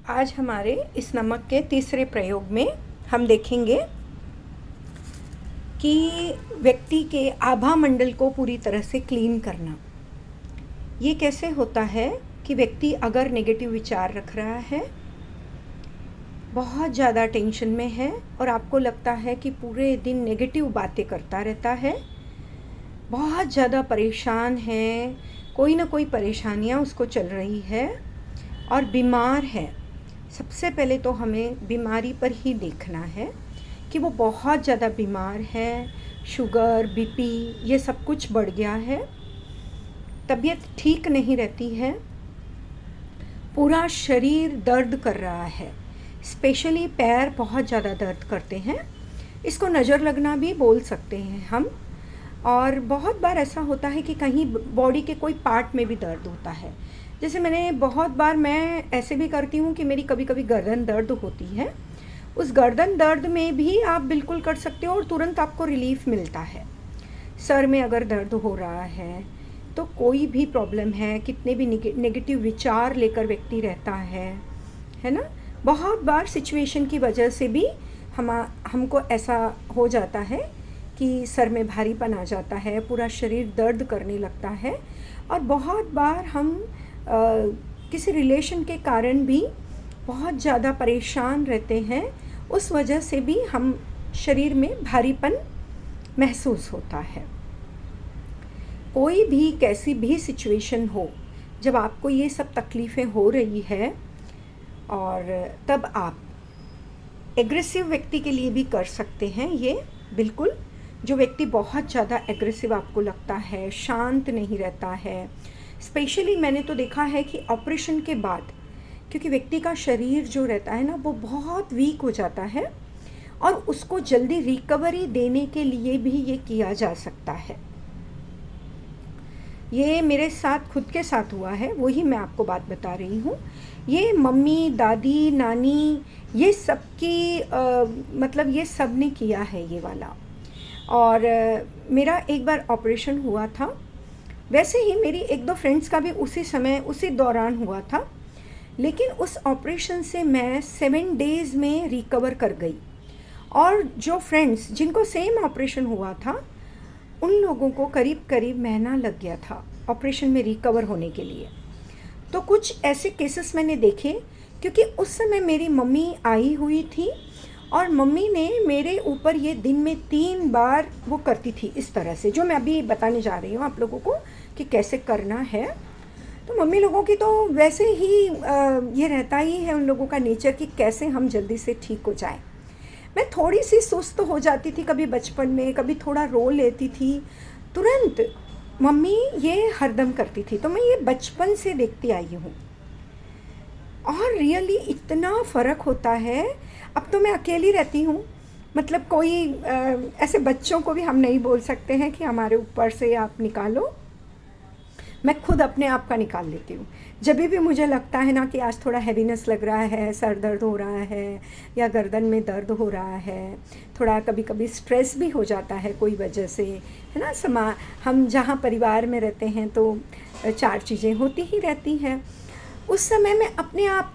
आज हमारे इस नमक के तीसरे प्रयोग में हम देखेंगे कि व्यक्ति के आभा मंडल को पूरी तरह से क्लीन करना। ये कैसे होता है कि व्यक्ति अगर नेगेटिव विचार रख रहा है, बहुत ज़्यादा टेंशन में है और आपको लगता है कि पूरे दिन नेगेटिव बातें करता रहता है, बहुत ज़्यादा परेशान है, कोई ना कोई परेशानियाँ उसको चल रही है और बीमार है। सबसे पहले तो हमें बीमारी पर ही देखना है कि वो बहुत ज़्यादा बीमार है, शुगर, बीपी ये सब कुछ बढ़ गया है, तबीयत ठीक नहीं रहती है, पूरा शरीर दर्द कर रहा है, स्पेशली पैर बहुत ज़्यादा दर्द करते हैं। इसको नज़र लगना भी बोल सकते हैं हम। और बहुत बार ऐसा होता है कि कहीं बॉडी के कोई पार्ट में भी दर्द होता है। जैसे मैं ऐसे भी करती हूँ कि मेरी कभी कभी गर्दन दर्द होती है। उस गर्दन दर्द में भी आप बिल्कुल कर सकते हो और तुरंत आपको रिलीफ मिलता है। सर में अगर दर्द हो रहा है तो कोई भी प्रॉब्लम है, कितने भी नेगेटिव विचार लेकर व्यक्ति रहता है ना। बहुत बार सिचुएशन की वजह से भी हमको ऐसा हो जाता है कि सर में भारीपन आ जाता है, पूरा शरीर दर्द करने लगता है। और बहुत बार हम किसी रिलेशन के कारण भी बहुत ज़्यादा परेशान रहते हैं, उस वजह से भी हम शरीर में भारीपन महसूस होता है। कोई भी कैसी भी सिचुएशन हो, जब आपको ये सब तकलीफ़ें हो रही है और तब आप एग्रेसिव व्यक्ति के लिए भी कर सकते हैं ये बिल्कुल। जो व्यक्ति बहुत ज़्यादा एग्रेसिव आपको लगता है, शांत नहीं रहता है, स्पेशली मैंने तो देखा है कि ऑपरेशन के बाद, क्योंकि व्यक्ति का शरीर जो रहता है ना वो बहुत वीक हो जाता है और उसको जल्दी रिकवरी देने के लिए भी ये किया जा सकता है। ये मेरे साथ खुद के साथ हुआ है, वही मैं आपको बात बता रही हूँ। ये मम्मी, दादी, नानी ये सबकी मतलब ये सब ने किया है ये वाला। और मेरा एक बार ऑपरेशन हुआ था, वैसे ही मेरी एक दो फ्रेंड्स का भी उसी दौरान हुआ था, लेकिन उस ऑपरेशन से मैं 7 डेज़ में रिकवर कर गई। और जो फ्रेंड्स जिनको सेम ऑपरेशन हुआ था उन लोगों को करीब करीब महीना लग गया था ऑपरेशन में रिकवर होने के लिए। तो कुछ ऐसे केसेस मैंने देखे, क्योंकि उस समय मेरी मम्मी आई हुई थी और मम्मी ने मेरे ऊपर ये दिन में 3 बार वो करती थी इस तरह से, जो मैं अभी बताने जा रही हूँ आप लोगों को कि कैसे करना है। तो मम्मी लोगों की तो वैसे ही ये रहता ही है उन लोगों का नेचर कि कैसे हम जल्दी से ठीक हो जाएं। मैं थोड़ी सी सुस्त हो जाती थी कभी बचपन में, कभी थोड़ा रो लेती थी, तुरंत मम्मी ये हरदम करती थी। तो मैं ये बचपन से देखती आई हूँ और रियली इतना फ़र्क होता है। अब तो मैं अकेली रहती हूँ, मतलब कोई ऐसे बच्चों को भी हम नहीं बोल सकते हैं कि हमारे ऊपर से आप निकालो। मैं खुद अपने आप का निकाल लेती हूँ। जब भी मुझे लगता है ना कि आज थोड़ा हैवीनेस लग रहा है, सर दर्द हो रहा है या गर्दन में दर्द हो रहा है, थोड़ा कभी कभी स्ट्रेस भी हो जाता है कोई वजह से, है ना। हम जहाँ परिवार में रहते हैं तो 4 चीज़ें होती ही रहती हैं। उस समय में अपने आप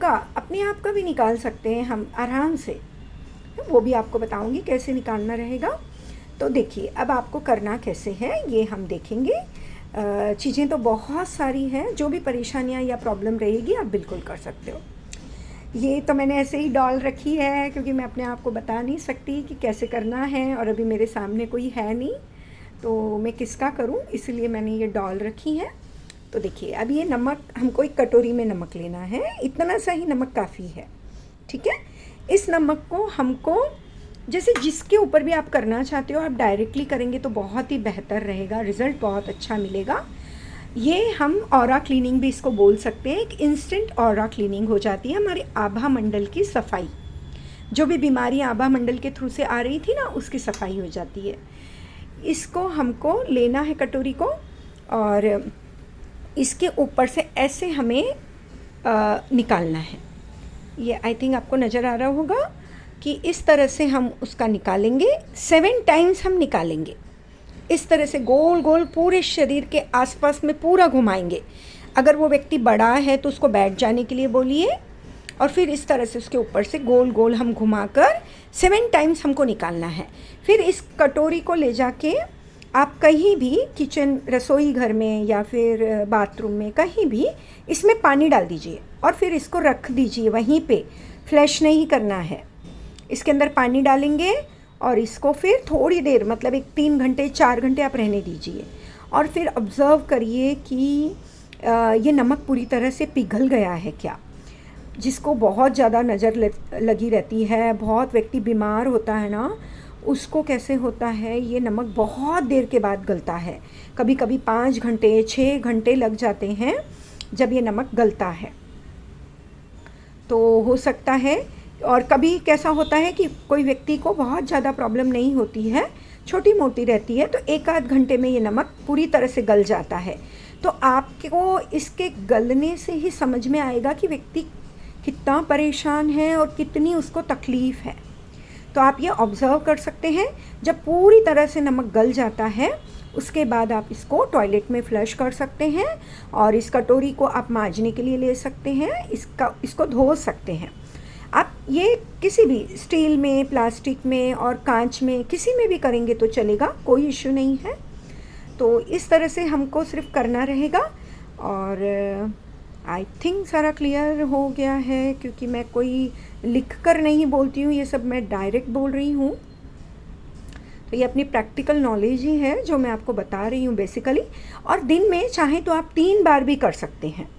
का भी निकाल सकते हैं हम आराम से, वो भी आपको बताऊंगी कैसे निकालना रहेगा। तो देखिए अब आपको करना कैसे है ये हम देखेंगे। चीज़ें तो बहुत सारी हैं, जो भी परेशानियां या प्रॉब्लम रहेगी आप बिल्कुल कर सकते हो। ये तो मैंने ऐसे ही डॉल रखी है क्योंकि मैं अपने आप को बता नहीं सकती कि कैसे करना है और अभी मेरे सामने कोई है नहीं तो मैं किसका करूं, इसलिए मैंने ये डॉल रखी है। तो देखिए अब ये नमक, हमको एक कटोरी में नमक लेना है, इतना सा ही नमक काफ़ी है, ठीक है। इस नमक को हमको जैसे जिसके ऊपर भी आप करना चाहते हो आप डायरेक्टली करेंगे तो बहुत ही बेहतर रहेगा, रिज़ल्ट बहुत अच्छा मिलेगा। ये हम ऑरा क्लीनिंग भी इसको बोल सकते हैं, एक इंस्टेंट ऑरा क्लीनिंग हो जाती है, हमारे आभा मंडल की सफाई। जो भी बीमारी आभा मंडल के थ्रू से आ रही थी ना उसकी सफाई हो जाती है। इसको हमको लेना है कटोरी को और इसके ऊपर से ऐसे हमें निकालना है। ये आई थिंक आपको नज़र आ रहा होगा कि इस तरह से हम उसका निकालेंगे। 7 टाइम्स हम निकालेंगे, इस तरह से गोल गोल पूरे शरीर के आसपास में पूरा घुमाएंगे। अगर वो व्यक्ति बड़ा है तो उसको बैठ जाने के लिए बोलिए, और फिर इस तरह से उसके ऊपर से गोल गोल हम घुमाकर 7 टाइम्स हमको निकालना है। फिर इस कटोरी को ले जाके आप कहीं भी किचन रसोई घर में या फिर बाथरूम में कहीं भी इसमें पानी डाल दीजिए और फिर इसको रख दीजिए वहीं पे, फ्लैश नहीं करना है। इसके अंदर पानी डालेंगे और इसको फिर थोड़ी देर मतलब एक 3 घंटे 4 घंटे आप रहने दीजिए और फिर ऑब्ज़र्व करिए कि ये नमक पूरी तरह से पिघल गया है क्या। जिसको बहुत ज़्यादा नज़र लगी रहती है, बहुत व्यक्ति बीमार होता है ना, उसको कैसे होता है, ये नमक बहुत देर के बाद गलता है। कभी कभी 5 घंटे 6 घंटे लग जाते हैं जब ये नमक गलता है। तो हो सकता है, और कभी कैसा होता है कि कोई व्यक्ति को बहुत ज़्यादा प्रॉब्लम नहीं होती है, छोटी मोटी रहती है, तो 1 आध घंटे में ये नमक पूरी तरह से गल जाता है। तो आपको इसके गलने से ही समझ में आएगा कि व्यक्ति कितना परेशान है और कितनी उसको तकलीफ़ है। तो आप ये ऑब्ज़र्व कर सकते हैं, जब पूरी तरह से नमक गल जाता है उसके बाद आप इसको टॉयलेट में फ्लश कर सकते हैं और इस कटोरी को आप मांजने के लिए ले सकते हैं, इसको धो सकते हैं। आप ये किसी भी स्टील में, प्लास्टिक में और कांच में किसी में भी करेंगे तो चलेगा, कोई इश्यू नहीं है। तो इस तरह से हमको सिर्फ करना रहेगा और आई थिंक सारा क्लियर हो गया है, क्योंकि मैं कोई लिख कर नहीं बोलती हूँ, ये सब मैं डायरेक्ट बोल रही हूँ। तो ये अपनी प्रैक्टिकल नॉलेज ही है जो मैं आपको बता रही हूँ बेसिकली। और दिन में चाहे तो आप 3 बार भी कर सकते हैं,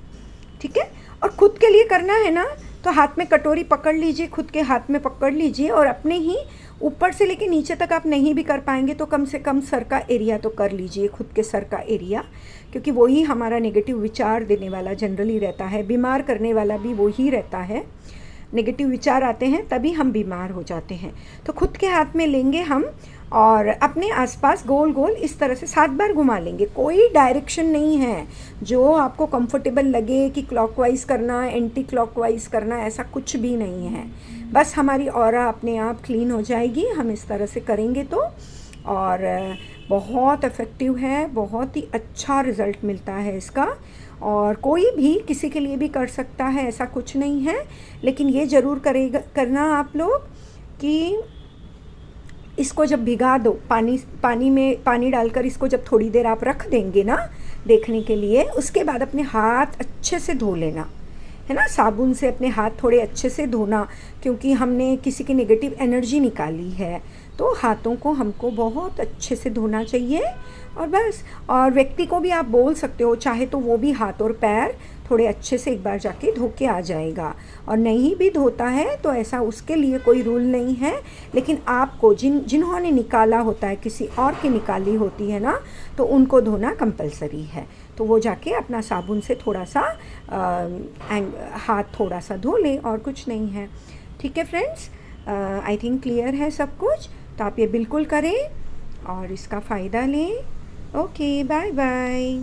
ठीक है। और खुद के लिए करना है ना, तो हाथ में कटोरी पकड़ लीजिए, खुद के हाथ में पकड़ लीजिए और अपने ही ऊपर से लेके नीचे तक आप नहीं भी कर पाएंगे तो कम से कम सर का एरिया तो कर लीजिए, खुद के सर का एरिया, क्योंकि वही हमारा नेगेटिव विचार देने वाला जनरली रहता है, बीमार करने वाला भी वही रहता है। नेगेटिव विचार आते हैं तभी हम बीमार हो जाते हैं। तो खुद के हाथ में लेंगे हम और अपने आसपास गोल गोल इस तरह से 7 बार घुमा लेंगे। कोई डायरेक्शन नहीं है, जो आपको कंफर्टेबल लगे कि क्लॉकवाइज करना, एंटी क्लॉकवाइज करना, ऐसा कुछ भी नहीं है। बस हमारी ऑरा अपने आप क्लीन हो जाएगी हम इस तरह से करेंगे तो। और बहुत इफ़ेक्टिव है, बहुत ही अच्छा रिज़ल्ट मिलता है इसका। और कोई भी किसी के लिए भी कर सकता है, ऐसा कुछ नहीं है। लेकिन ये ज़रूर करना आप लोग कि इसको जब भिगा दो, पानी डालकर इसको जब थोड़ी देर आप रख देंगे ना देखने के लिए, उसके बाद अपने हाथ अच्छे से धो लेना है ना, साबुन से अपने हाथ थोड़े अच्छे से धोना, क्योंकि हमने किसी की नेगेटिव एनर्जी निकाली है। तो हाथों को हमको बहुत अच्छे से धोना चाहिए और बस। और व्यक्ति को भी आप बोल सकते हो, चाहे तो वो भी हाथ और पैर थोड़े अच्छे से एक बार जाके धो के आ जाएगा। और नहीं भी धोता है तो ऐसा उसके लिए कोई रूल नहीं है, लेकिन आपको जिन्होंने निकाला होता है, किसी और की निकाली होती है ना, तो उनको धोना कंपलसरी है। तो वो जाके अपना साबुन से थोड़ा सा हाथ थोड़ा सा धो ले और कुछ नहीं है, ठीक है फ्रेंड्स। आई थिंक क्लियर है सब कुछ। तो आप ये बिल्कुल करें और इसका फ़ायदा लें। Okay, bye bye.